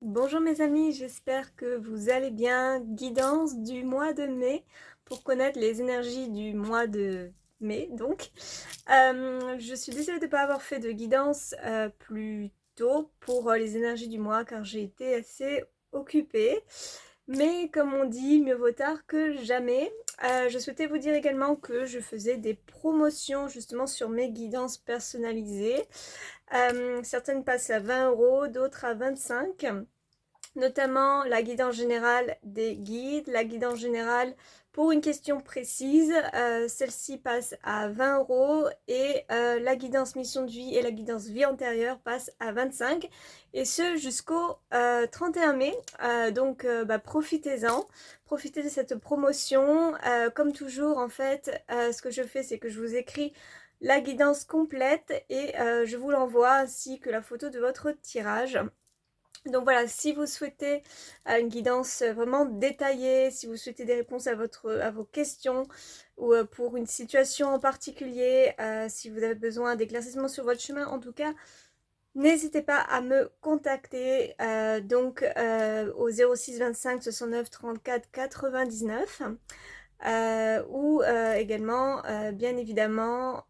Bonjour mes amis, j'espère que vous allez bien. Guidance du mois de mai pour connaître les énergies du mois de mai. Donc, je suis désolée de ne pas avoir fait de guidance plus tôt pour les énergies du mois car j'ai été assez occupée. Mais comme on dit, mieux vaut tard que jamais. Je souhaitais vous dire également que je faisais des promotions justement sur mes guidances personnalisées. Certaines passent à 20 €, d'autres à 25, notamment la guidance générale des guides, la guidance générale pour une question précise, celle-ci passe à 20 € et la guidance mission de vie et la guidance vie antérieure passent à 25, et ce jusqu'au 31 mai. Donc profitez-en, profitez de cette promotion. Comme toujours en fait, ce que je fais c'est que je vous écris la guidance complète et je vous l'envoie ainsi que la photo de votre tirage. Donc voilà, si vous souhaitez une guidance vraiment détaillée, si vous souhaitez des réponses à vos questions ou pour une situation en particulier, si vous avez besoin d'éclaircissements sur votre chemin, en tout cas, n'hésitez pas à me contacter au 06 25 69 34 99 ou également bien évidemment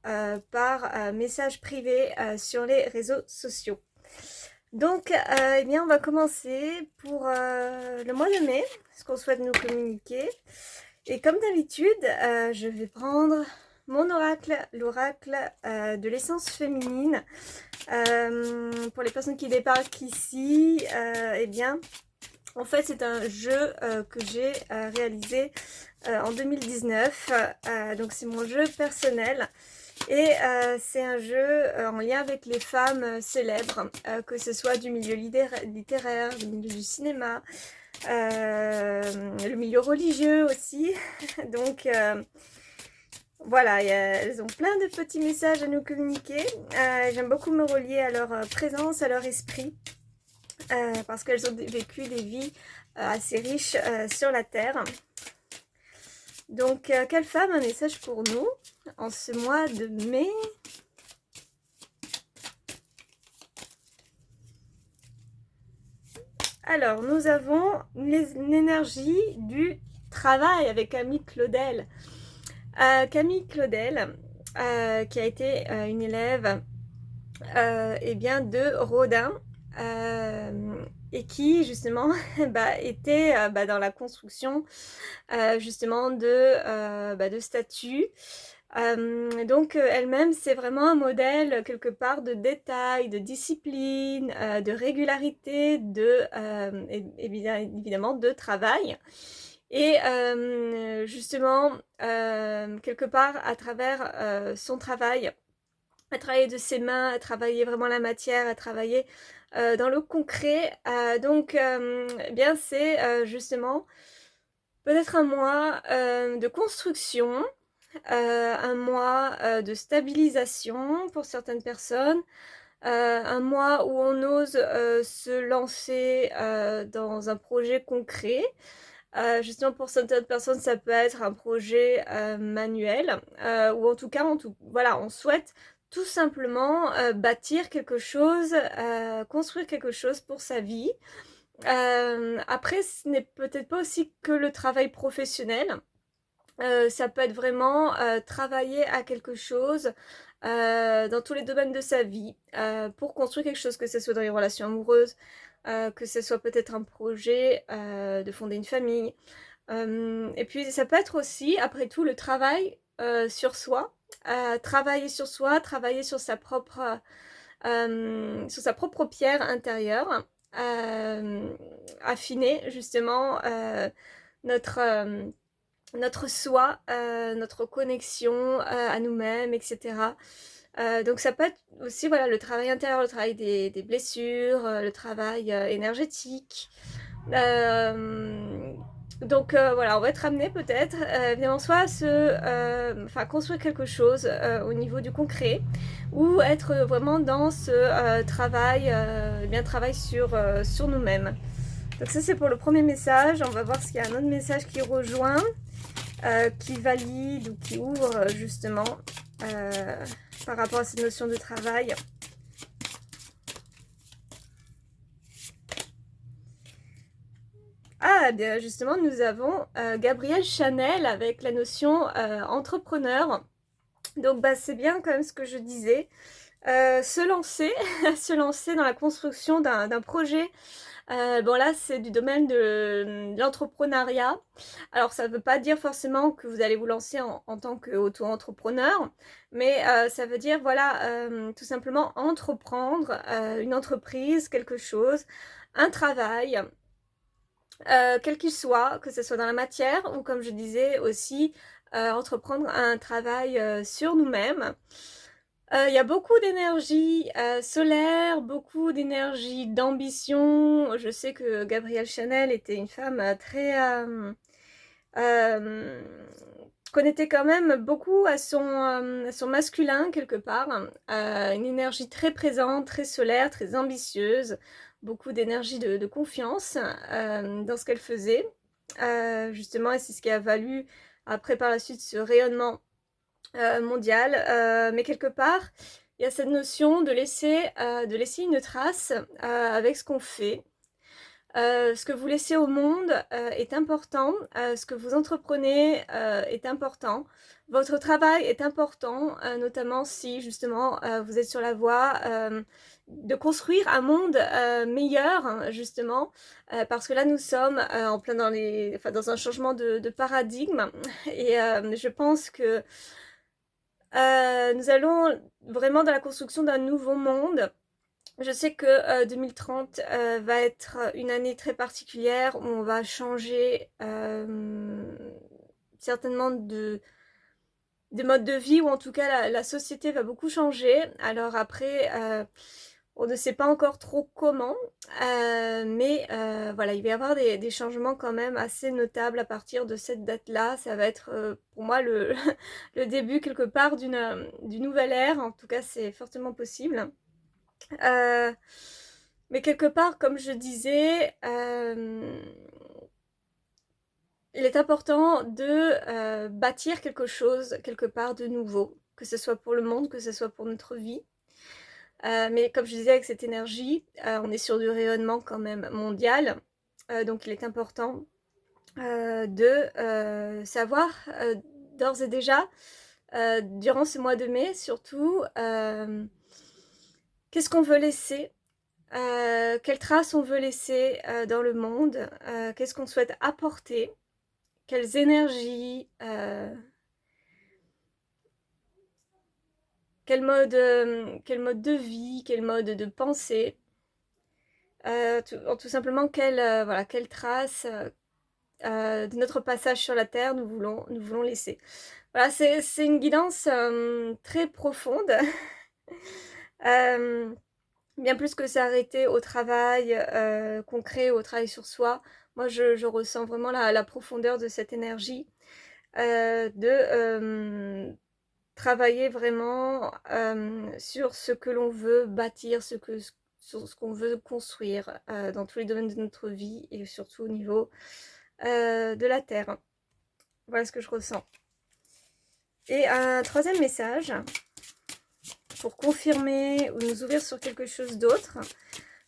par message privé sur les réseaux sociaux. Donc, eh bien, on va commencer pour le mois de mai, ce qu'on souhaite nous communiquer. Et comme d'habitude, je vais prendre mon oracle, l'oracle de l'essence féminine. Pour les personnes qui débarquent ici, eh bien, en fait, c'est un jeu que j'ai réalisé en 2019. Donc, c'est mon jeu personnel. Et c'est un jeu en lien avec les femmes célèbres, que ce soit du milieu littéraire, du milieu du cinéma, le milieu religieux aussi. Donc voilà, elles ont plein de petits messages à nous communiquer. J'aime beaucoup me relier à leur présence, à leur esprit, parce qu'elles ont vécu des vies assez riches sur la Terre. Donc, quelle femme a un message pour nous en ce mois de mai? Alors, nous avons l'énergie du travail avec Camille Claudel. Camille Claudel, qui a été une élève eh bien, de Rodin, et qui justement était dans la construction justement de statues. Donc elle-même c'est vraiment un modèle quelque part de détail, de discipline, de régularité, évidemment de travail. Et justement quelque part à travers son travail, à travailler de ses mains, à travailler vraiment la matière, à travailler dans le concret. Eh bien c'est justement peut-être un mois de construction, un mois de stabilisation pour certaines personnes, un mois où on ose se lancer dans un projet concret. Justement pour certaines personnes ça peut être un projet manuel, ou en tout cas voilà, on souhaite tout simplement bâtir quelque chose, construire quelque chose pour sa vie. Après ce n'est peut-être pas aussi que le travail professionnel. Ça peut être vraiment travailler à quelque chose dans tous les domaines de sa vie pour construire quelque chose, que ce soit dans les relations amoureuses, que ce soit peut-être un projet de fonder une famille. Et puis ça peut être aussi, après tout, le travail sur soi. Travailler sur soi, travailler sur sa propre pierre intérieure, affiner justement notre notre soi, notre connexion à nous-mêmes, etc. Donc ça peut être aussi voilà, le travail intérieur, le travail des blessures, le travail énergétique. Voilà, on va être amené peut-être évidemment soit à construire quelque chose au niveau du concret, ou être vraiment dans ce travail sur nous-mêmes. Donc ça c'est pour le premier message. On va voir s'il y a un autre message qui rejoint, qui valide ou qui ouvre justement par rapport à cette notion de travail. Ah, bien justement, nous avons Gabrielle Chanel avec la notion entrepreneur. Donc bah, c'est bien quand même ce que je disais. Se lancer, se lancer dans la construction d'un projet. Bon là c'est du domaine de l'entrepreneuriat. Alors ça ne veut pas dire forcément que vous allez vous lancer en tant qu'auto-entrepreneur, mais ça veut dire voilà tout simplement entreprendre une entreprise, quelque chose, un travail. Quel qu'il soit, que ce soit dans la matière ou comme je disais aussi, entreprendre un travail sur nous-mêmes. Il y a beaucoup d'énergie solaire, beaucoup d'énergie d'ambition. Je sais que Gabrielle Chanel était une femme très connectée quand même beaucoup à son masculin quelque part. Une énergie très présente, très solaire, très ambitieuse, beaucoup d'énergie de confiance dans ce qu'elle faisait. Justement, et c'est ce qui a valu après par la suite ce rayonnement mondial. Mais quelque part, il y a cette notion de laisser une trace avec ce qu'on fait. Ce que vous laissez au monde est important, ce que vous entreprenez est important, votre travail est important, notamment si justement vous êtes sur la voie de construire un monde meilleur, hein, justement, parce que là nous sommes en plein dans un changement de paradigme et je pense que nous allons vraiment dans la construction d'un nouveau monde. Je sais que 2030 va être une année très particulière où on va changer certainement de mode de vie, ou en tout cas la société va beaucoup changer. Alors après, on ne sait pas encore trop comment, mais voilà, il va y avoir des changements quand même assez notables à partir de cette date-là. Ça va être pour moi le début quelque part d'une nouvelle ère, en tout cas c'est fortement possible. Mais quelque part, comme je disais, il est important de bâtir quelque chose, quelque part de nouveau, que ce soit pour le monde, que ce soit pour notre vie. Mais comme je disais, avec cette énergie, on est sur du rayonnement quand même mondial. Donc il est important de savoir d'ores et déjà, durant ce mois de mai surtout, qu'est-ce qu'on veut laisser, quelles traces on veut laisser dans le monde, qu'est-ce qu'on souhaite apporter, quelles énergies, quel mode de vie, quel mode de pensée, tout simplement voilà, quelle trace de notre passage sur la Terre nous voulons laisser. Voilà, c'est une guidance très profonde. Bien plus que s'arrêter au travail concret, au travail sur soi. Moi, je ressens vraiment la profondeur de cette énergie, de travailler vraiment sur ce que l'on veut bâtir, sur ce qu'on veut construire dans tous les domaines de notre vie et surtout au niveau de la Terre. Voilà ce que je ressens. Et un troisième message pour confirmer ou nous ouvrir sur quelque chose d'autre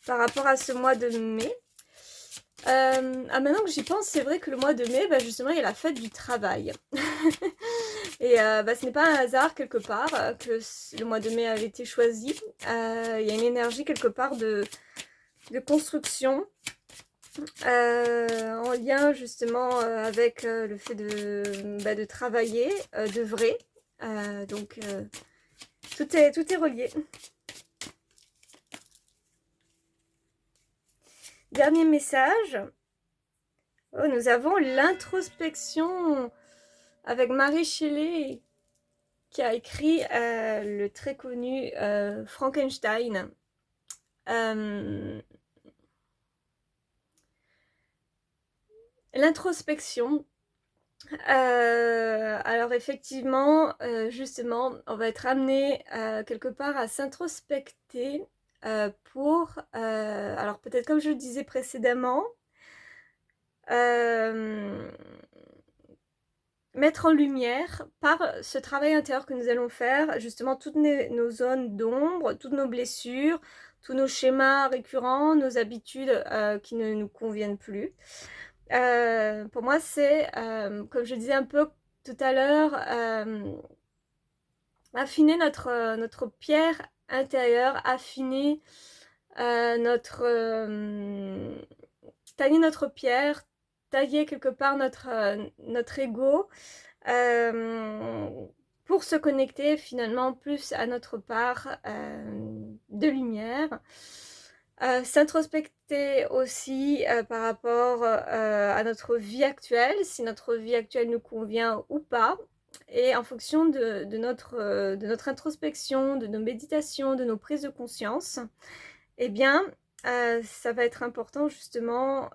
par rapport à ce mois de mai. Maintenant que j'y pense, c'est vrai que le mois de mai, bah, justement, il y a la fête du travail. Et bah, ce n'est pas un hasard quelque part que le mois de mai avait été choisi. Il y a une énergie quelque part de construction en lien justement avec le fait de travailler, d'œuvrer. Donc tout est relié. Dernier message. Oh, nous avons l'introspection avec Mary Shelley qui a écrit le très connu Frankenstein. L'introspection. Alors effectivement, justement, on va être amené quelque part à s'introspecter pour, alors peut-être comme je le disais précédemment, mettre en lumière par ce travail intérieur que nous allons faire, justement toutes nos zones d'ombre, toutes nos blessures, tous nos schémas récurrents, nos habitudes qui ne nous conviennent plus. pour moi, c'est, comme je disais un peu tout à l'heure, affiner notre pierre intérieure, affiner tailler notre pierre, tailler quelque part notre ego, euh, pour se connecter finalement plus à notre part de lumière. S'introspecter aussi par rapport à notre vie actuelle, si notre vie actuelle nous convient ou pas. Et en fonction de notre introspection, de nos méditations, de nos prises de conscience, eh bien, ça va être important justement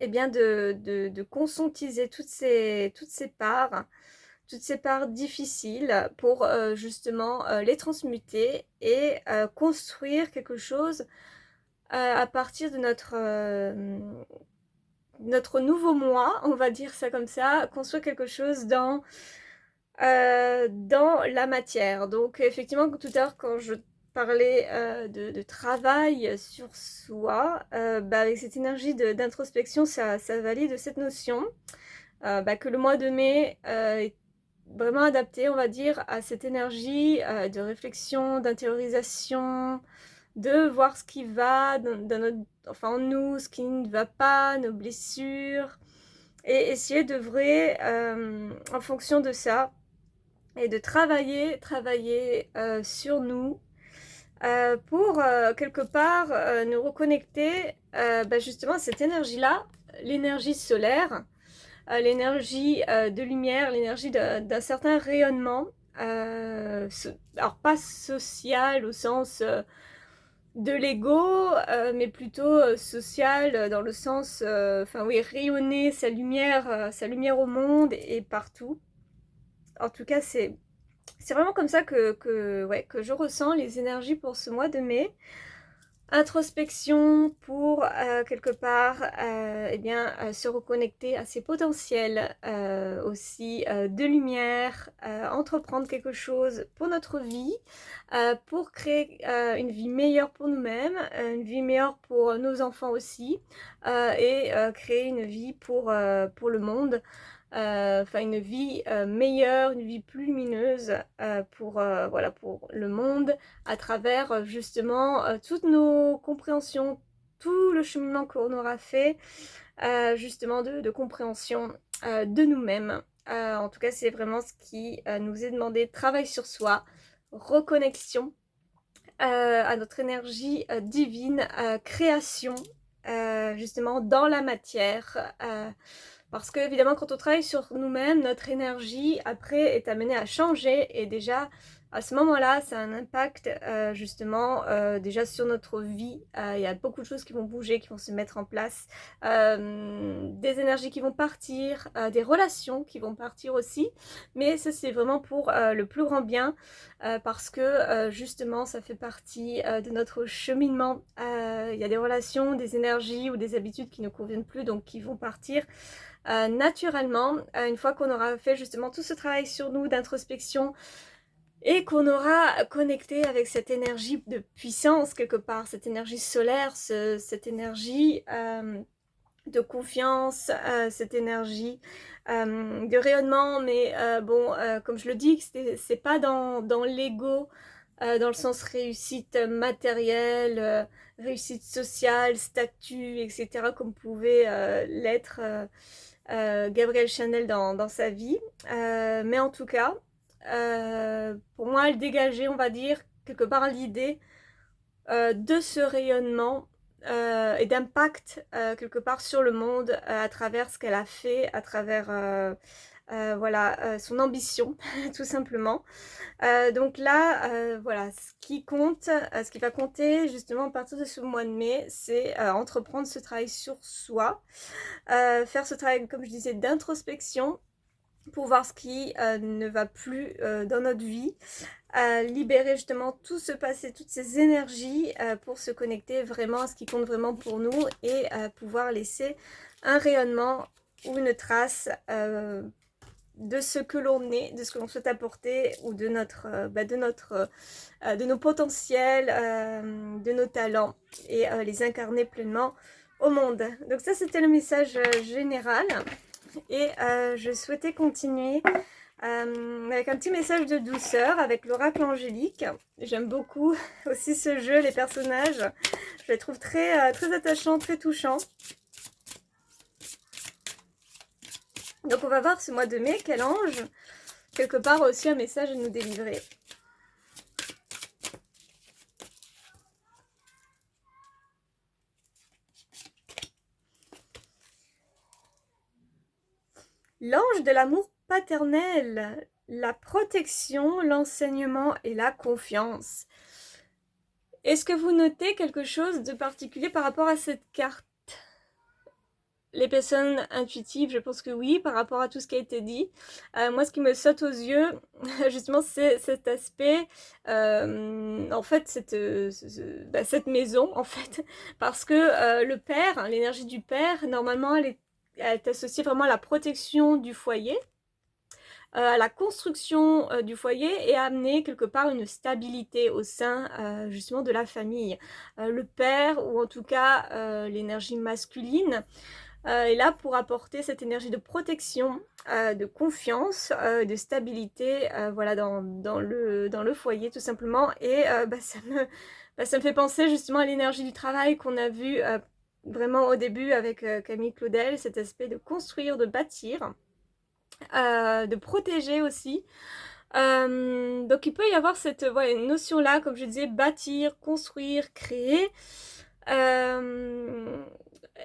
eh bien de conscientiser toutes ces parts difficiles pour justement les transmuter et construire quelque chose à partir de notre nouveau moi, on va dire ça comme ça, construire quelque chose dans la matière. Donc effectivement, tout à l'heure, quand je parlais de travail sur soi, avec cette énergie d'introspection, ça valide cette notion que le mois de mai est vraiment adapté, on va dire, à cette énergie de réflexion, d'intériorisation, de voir ce qui va en nous, ce qui ne va pas, nos blessures, et essayer d'œuvrer en fonction de ça, et de travailler sur nous pour quelque part nous reconnecter justement à cette énergie-là, l'énergie solaire, l'énergie de lumière, l'énergie d'un certain rayonnement, alors pas social au sens de l'ego, mais plutôt social dans le sens, rayonner sa lumière au monde et partout. En tout cas, c'est vraiment comme ça que je ressens les énergies pour ce mois de mai. Introspection pour quelque part se reconnecter à ses potentiels, aussi de lumière, entreprendre quelque chose pour notre vie, pour créer une vie meilleure pour nous-mêmes, une vie meilleure pour nos enfants aussi, et créer une vie pour le monde. Une vie meilleure, une vie plus lumineuse pour le monde, à travers justement toutes nos compréhensions, tout le cheminement qu'on aura fait justement de compréhension de nous-mêmes. En tout cas, c'est vraiment ce qui nous est demandé: travail sur soi, reconnexion à notre énergie divine, création justement dans la matière. Parce que évidemment, quand on travaille sur nous-mêmes, notre énergie après est amenée à changer, et déjà à ce moment-là, ça a un impact justement déjà sur notre vie. Il y a beaucoup de choses qui vont bouger, qui vont se mettre en place, des énergies qui vont partir, des relations qui vont partir aussi, mais ça c'est vraiment pour le plus grand bien, parce que justement ça fait partie de notre cheminement. Il y a des relations, des énergies ou des habitudes qui ne conviennent plus, donc qui vont partir naturellement, une fois qu'on aura fait justement tout ce travail sur nous d'introspection, et qu'on aura connecté avec cette énergie de puissance quelque part, cette énergie solaire, cette énergie de confiance, cette énergie de rayonnement. Mais comme je le dis, c'est pas dans l'ego, dans le sens réussite matérielle, réussite sociale, statut, etc., comme pouvait l'être Gabrielle Chanel dans sa vie. Mais en tout cas, pour moi, elle dégageait, on va dire, quelque part l'idée de ce rayonnement et d'impact quelque part sur le monde à travers ce qu'elle a fait, à travers son ambition, tout simplement. Donc là, ce qui compte, ce qui va compter justement à partir de ce mois de mai, c'est entreprendre ce travail sur soi, faire ce travail, comme je disais, d'introspection, pour voir ce qui ne va plus dans notre vie, libérer justement tout ce passé, toutes ces énergies pour se connecter vraiment à ce qui compte vraiment pour nous, et pouvoir laisser un rayonnement ou une trace de ce que l'on est, de ce que l'on souhaite apporter ou de nos potentiels, de nos talents et les incarner pleinement au monde. Donc ça c'était le message général et je souhaitais continuer avec un petit message de douceur avec l'oracle angélique. J'aime beaucoup aussi ce jeu, les personnages, je les trouve très, très attachants, très touchants. Donc on va voir ce mois de mai, quel ange, quelque part aussi un message à nous délivrer. L'ange de l'amour paternel, la protection, l'enseignement et la confiance. Est-ce que vous notez quelque chose de particulier par rapport à cette carte? Les personnes intuitives, je pense que oui, par rapport à tout ce qui a été dit. Moi, ce qui me saute aux yeux, justement, c'est cet aspect, en fait, cette maison, en fait, parce que le père, l'énergie du père, normalement, elle est associée vraiment à la protection du foyer, à la construction du foyer et à amener quelque part une stabilité au sein justement de la famille. Le père, ou en tout cas l'énergie masculine, est là pour apporter cette énergie de protection, de confiance, de stabilité voilà, dans le foyer tout simplement. Et ça me fait penser justement à l'énergie du travail qu'on a vu vraiment au début avec Camille Claudel, cet aspect de construire, de bâtir, de protéger aussi. Donc il peut y avoir cette notion-là, comme je disais, bâtir, construire, créer.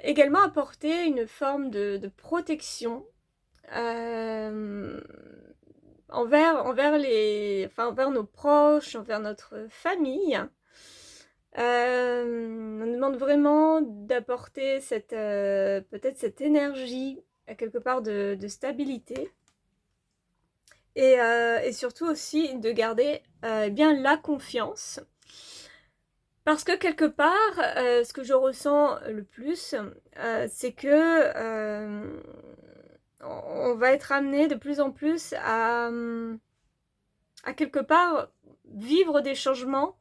Également apporter une forme de protection envers nos proches, envers notre famille. On nous demande vraiment d'apporter peut-être cette énergie quelque part de stabilité et surtout aussi de garder bien la confiance. Parce que quelque part, ce que je ressens le plus, c'est que on va être amené de plus en plus à quelque part vivre des changements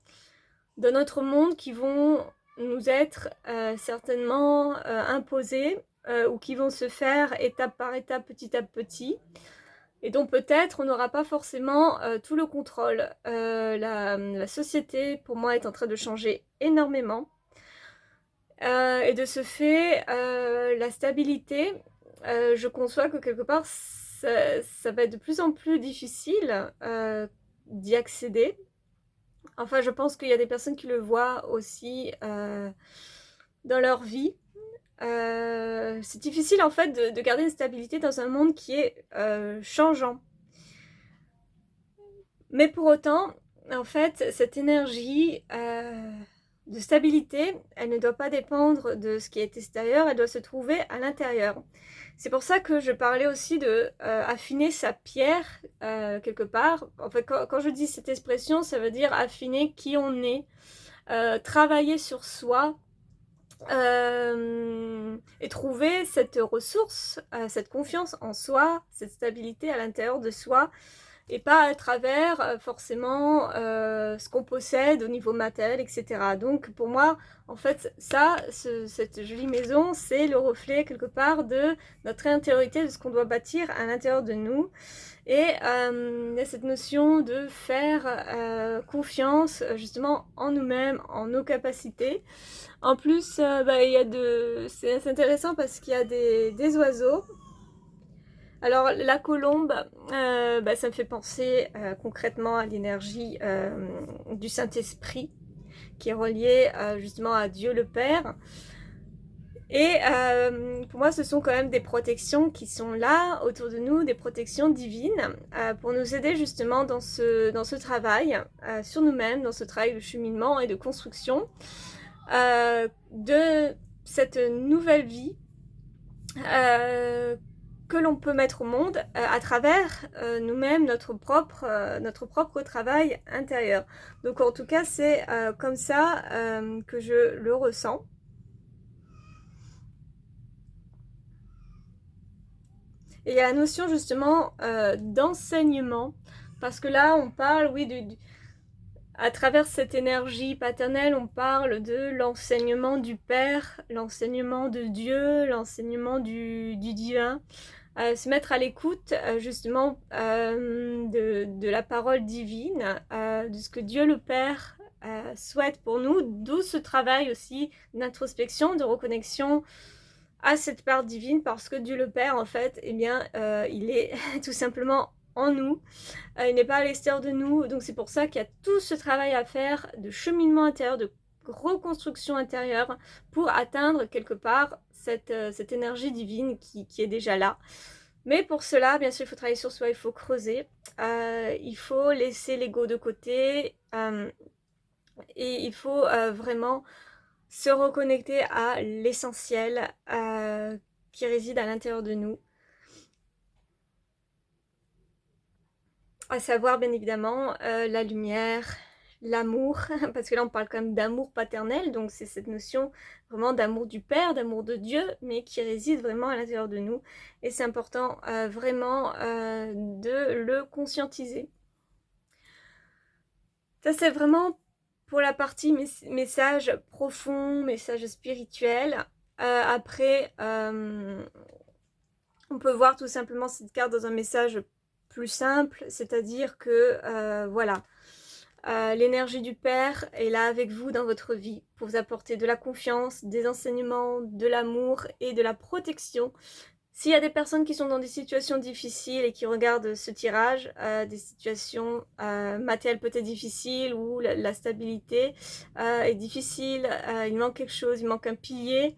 dans notre monde qui vont nous être certainement imposés ou qui vont se faire étape par étape, petit à petit. Et donc peut-être on n'aura pas forcément tout le contrôle. La société, pour moi, est en train de changer énormément. Et de ce fait, la stabilité, je conçois que quelque part, ça va être de plus en plus difficile d'y accéder. Enfin, je pense qu'il y a des personnes qui le voient aussi dans leur vie. C'est difficile en fait de garder une stabilité dans un monde qui est changeant. Mais pour autant, en fait, cette énergie de stabilité, elle ne doit pas dépendre de ce qui est extérieur, elle doit se trouver à l'intérieur. C'est pour ça que je parlais aussi de affiner sa pierre quelque part. En fait, quand je dis cette expression, ça veut dire affiner qui on est, travailler sur soi, et trouver cette ressource, cette confiance en soi, cette stabilité à l'intérieur de soi, et pas à travers forcément ce qu'on possède au niveau matériel, etc. Donc pour moi, en fait, cette jolie maison, c'est le reflet quelque part de notre intériorité, de ce qu'on doit bâtir à l'intérieur de nous. Et il y a cette notion de faire confiance justement en nous-mêmes, en nos capacités. En plus, c'est intéressant parce qu'il y a des oiseaux. Alors la colombe, ça me fait penser concrètement à l'énergie du Saint-Esprit qui est reliée justement à Dieu le Père. Et pour moi, ce sont quand même des protections qui sont là autour de nous, des protections divines pour nous aider justement dans ce travail sur nous-mêmes, dans ce travail de cheminement et de construction de cette nouvelle vie que l'on peut mettre au monde à travers nous-mêmes, notre propre travail intérieur. Donc en tout cas, c'est comme ça que je le ressens. Et il y a la notion justement d'enseignement, parce que là on parle, oui, à travers cette énergie paternelle, on parle de l'enseignement du Père, l'enseignement de Dieu, l'enseignement du divin. Se mettre à l'écoute justement de la parole divine, de ce que Dieu le Père souhaite pour nous, d'où ce travail aussi d'introspection, de reconnexion à cette part divine, parce que Dieu le Père, en fait, eh bien, il est tout simplement en nous, il n'est pas à l'extérieur de nous, donc c'est pour ça qu'il y a tout ce travail à faire de cheminement intérieur, de reconstruction intérieure, pour atteindre quelque part cette énergie divine qui est déjà là. Mais pour cela, bien sûr, il faut travailler sur soi, il faut creuser, il faut laisser l'ego de côté, et il faut vraiment se reconnecter à l'essentiel qui réside à l'intérieur de nous. À savoir, bien évidemment, la lumière, l'amour, parce que là on parle quand même d'amour paternel, donc c'est cette notion vraiment d'amour du Père, d'amour de Dieu, mais qui réside vraiment à l'intérieur de nous. Et c'est important vraiment de le conscientiser. Ça c'est vraiment pour la partie message profond, message spirituel. Après, on peut voir tout simplement cette carte dans un message plus simple, c'est-à-dire que voilà, l'énergie du Père est là avec vous dans votre vie pour vous apporter de la confiance, des enseignements, de l'amour et de la protection. S'il y a des personnes qui sont dans des situations difficiles et qui regardent ce tirage, des situations matérielles peut-être difficiles où la stabilité est difficile, il manque quelque chose, il manque un pilier,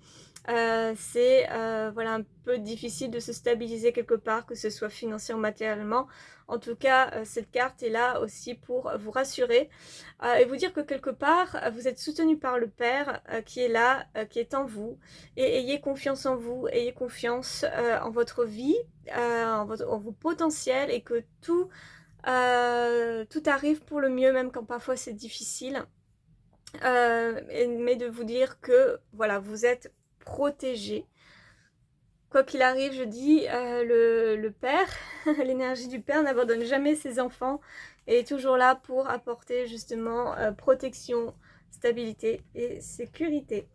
c'est voilà, un peu difficile de se stabiliser quelque part, que ce soit financièrement ou matériellement. En tout cas, cette carte est là aussi pour vous rassurer et vous dire que quelque part, vous êtes soutenu par le Père qui est là, qui est en vous. Et ayez confiance en vous, ayez confiance en votre vie, en vos potentiels, et que tout arrive pour le mieux, même quand parfois c'est difficile. Mais de vous dire que voilà, vous êtes protégé. Quoi qu'il arrive, je dis, le Père, l'énergie du Père n'abandonne jamais ses enfants et est toujours là pour apporter justement protection, stabilité et sécurité.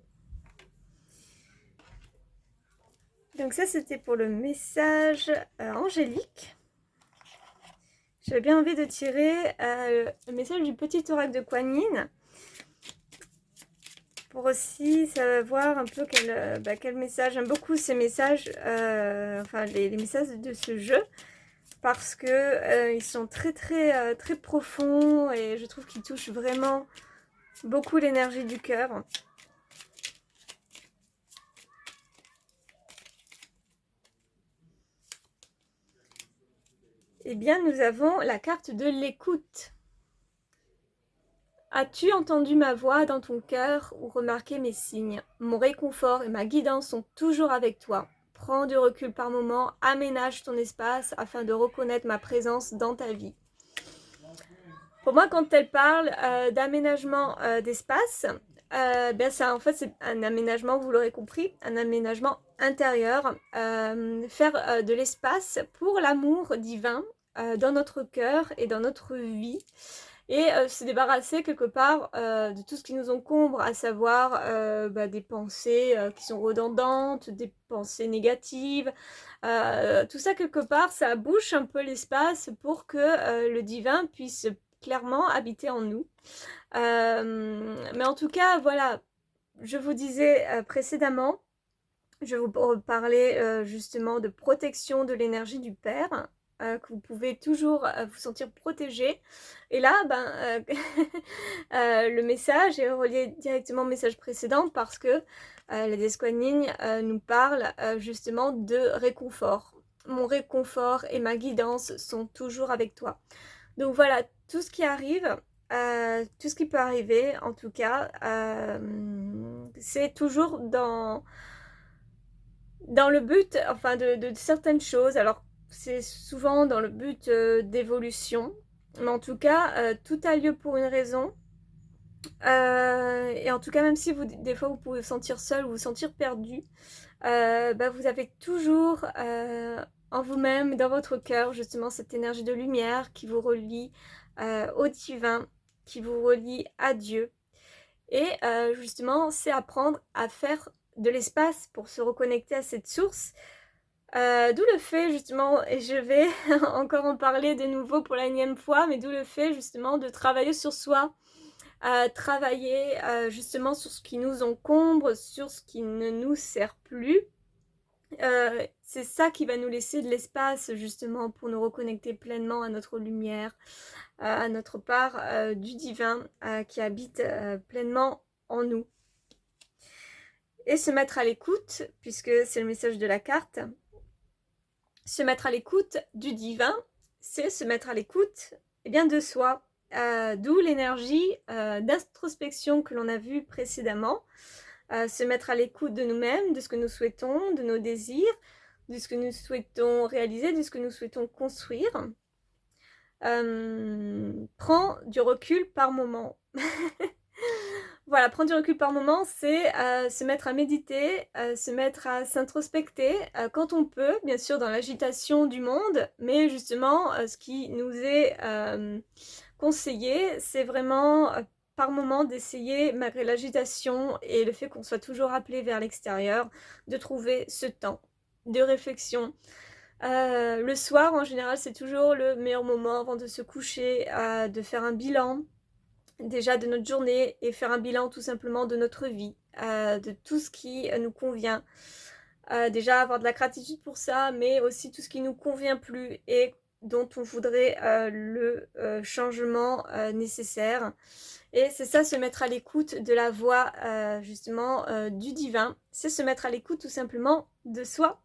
Donc ça, c'était pour le message angélique. J'avais bien envie de tirer le message du petit oracle de Kuan Yin, pour aussi savoir un peu quel message. J'aime beaucoup ces messages, enfin les messages de ce jeu, parce que ils sont très profonds et je trouve qu'ils touchent vraiment beaucoup l'énergie du cœur. Eh bien, nous avons la carte de l'écoute. As-tu entendu ma voix dans ton cœur ou remarqué mes signes? Mon réconfort et ma guidance sont toujours avec toi. Prends du recul par moments, aménage ton espace afin de reconnaître ma présence dans ta vie. Pour moi, quand elle parle d'aménagement d'espace, ben ça, en fait, c'est un aménagement, vous l'aurez compris, un aménagement intérieur. Faire de l'espace pour l'amour divin dans notre cœur et dans notre vie. Et se débarrasser quelque part de tout ce qui nous encombre, à savoir des pensées qui sont redondantes, des pensées négatives. Tout ça quelque part, ça bouche un peu l'espace pour que le divin puisse clairement habiter en nous. Mais en tout cas, voilà, je vous disais précédemment, je vous parlais justement de protection de l'énergie du Père. Que vous pouvez toujours vous sentir protégé. Et là, le message est relié directement au message précédent, parce que la déesse Kuan Yin nous parle justement de réconfort. Mon réconfort et ma guidance sont toujours avec toi. Donc voilà, tout ce qui arrive, tout ce qui peut arriver, en tout cas, c'est toujours dans le but, enfin, de certaines choses. Alors, c'est souvent dans le but d'évolution, mais en tout cas, tout a lieu pour une raison. Et en tout cas, même si des fois vous pouvez vous sentir seul ou vous sentir perdu, vous avez toujours en vous-même, dans votre cœur, justement cette énergie de lumière qui vous relie au divin, qui vous relie à Dieu. Et justement, c'est apprendre à faire de l'espace pour se reconnecter à cette source. D'où le fait justement, et je vais encore en parler de nouveau pour la énième fois, mais d'où le fait justement de travailler sur soi, travailler justement sur ce qui nous encombre, sur ce qui ne nous sert plus. C'est ça qui va nous laisser de l'espace justement pour nous reconnecter pleinement à notre lumière, à notre part du divin qui habite pleinement en nous. Et se mettre à l'écoute, puisque c'est le message de la carte, se mettre à l'écoute du divin, c'est se mettre à l'écoute de soi, d'où l'énergie d'introspection que l'on a vue précédemment, se mettre à l'écoute de nous-mêmes, de ce que nous souhaitons, de nos désirs, de ce que nous souhaitons réaliser, de ce que nous souhaitons construire. Prends du recul par moment. Voilà, prendre du recul par moment, c'est se mettre à méditer, se mettre à s'introspecter quand on peut, bien sûr dans l'agitation du monde, mais justement ce qui nous est conseillé, c'est vraiment par moment d'essayer, malgré l'agitation et le fait qu'on soit toujours appelé vers l'extérieur, de trouver ce temps de réflexion. Le soir, en général, c'est toujours le meilleur moment avant de se coucher, de faire un bilan déjà de notre journée et faire un bilan tout simplement de notre vie, de tout ce qui nous convient. Déjà avoir de la gratitude pour ça, mais aussi tout ce qui nous convient plus et dont on voudrait le changement nécessaire. Et c'est ça, se mettre à l'écoute de la voix justement du divin. C'est se mettre à l'écoute tout simplement de soi.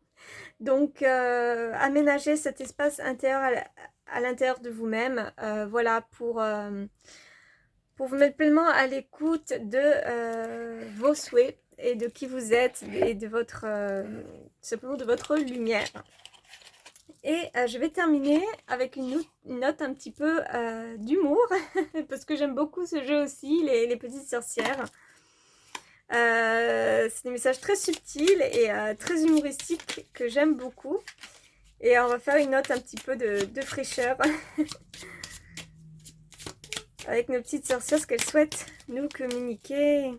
Donc aménager cet espace intérieur à l'intérieur de vous-même, voilà, pour vous mettre pleinement à l'écoute de vos souhaits et de qui vous êtes et de votre simplement de votre lumière. Et je vais terminer avec une note un petit peu d'humour parce que j'aime beaucoup ce jeu aussi, les petites sorcières. C'est des messages très subtils et très humoristiques que j'aime beaucoup. Et on va faire une note un petit peu de fraîcheur avec nos petites sorcières, ce qu'elles souhaitent nous communiquer.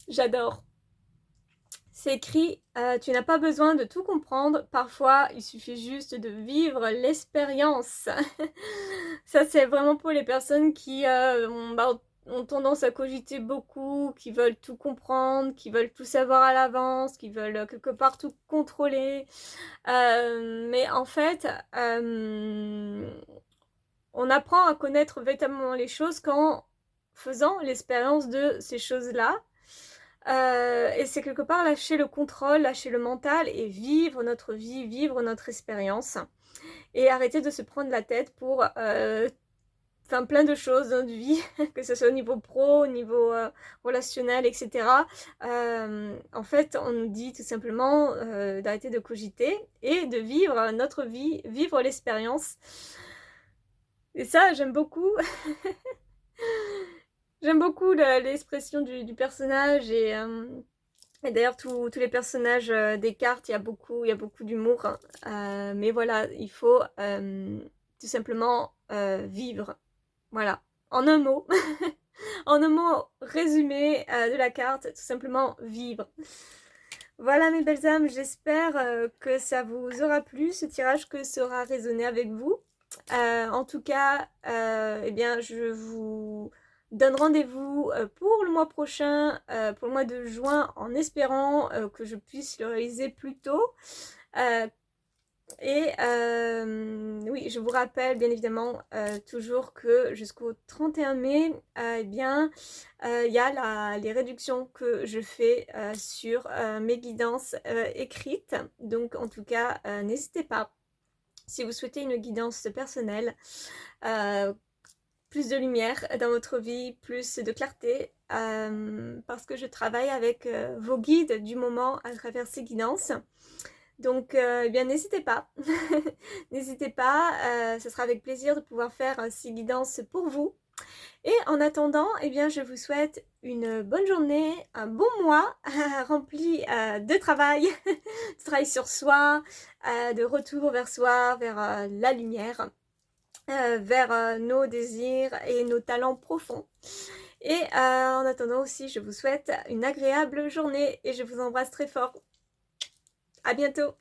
J'adore. C'est écrit, tu n'as pas besoin de tout comprendre, parfois il suffit juste de vivre l'expérience. Ça c'est vraiment pour les personnes qui ont tendance à cogiter beaucoup, qui veulent tout comprendre, qui veulent tout savoir à l'avance, qui veulent quelque part tout contrôler. Mais en fait, on apprend à connaître véritablement les choses qu'en faisant l'expérience de ces choses-là. Et c'est quelque part lâcher le contrôle, lâcher le mental et vivre notre vie, vivre notre expérience. Et arrêter de se prendre la tête pour plein de choses dans notre vie, que ce soit au niveau pro, au niveau relationnel, etc. En fait, on nous dit tout simplement d'arrêter de cogiter et de vivre notre vie, vivre l'expérience. Et ça, j'aime beaucoup. J'aime beaucoup l'expression du personnage et d'ailleurs tous les personnages des cartes, il y a beaucoup d'humour. Mais voilà, il faut tout simplement vivre. Voilà, en un mot. En un mot résumé de la carte, tout simplement vivre. Voilà mes belles âmes, j'espère que ça vous aura plu, ce tirage, que ça aura résonné avec vous. En tout cas, je vous donne rendez-vous pour le mois prochain, pour le mois de juin, en espérant que je puisse le réaliser plus tôt. Oui, je vous rappelle bien évidemment toujours que jusqu'au 31 mai, il y a les réductions que je fais sur mes guidances écrites. Donc en tout cas, n'hésitez pas. Si vous souhaitez une guidance personnelle, plus de lumière dans votre vie, plus de clarté, parce que je travaille avec vos guides du moment à travers ces guidances. Donc, n'hésitez pas. N'hésitez pas, ce sera avec plaisir de pouvoir faire ces guidances pour vous. Et en attendant, eh bien, je vous souhaite une bonne journée, un bon mois rempli de travail, de travail sur soi, de retour vers soi, vers la lumière, vers nos désirs et nos talents profonds. Et en attendant aussi, je vous souhaite une agréable journée et je vous embrasse très fort. À bientôt!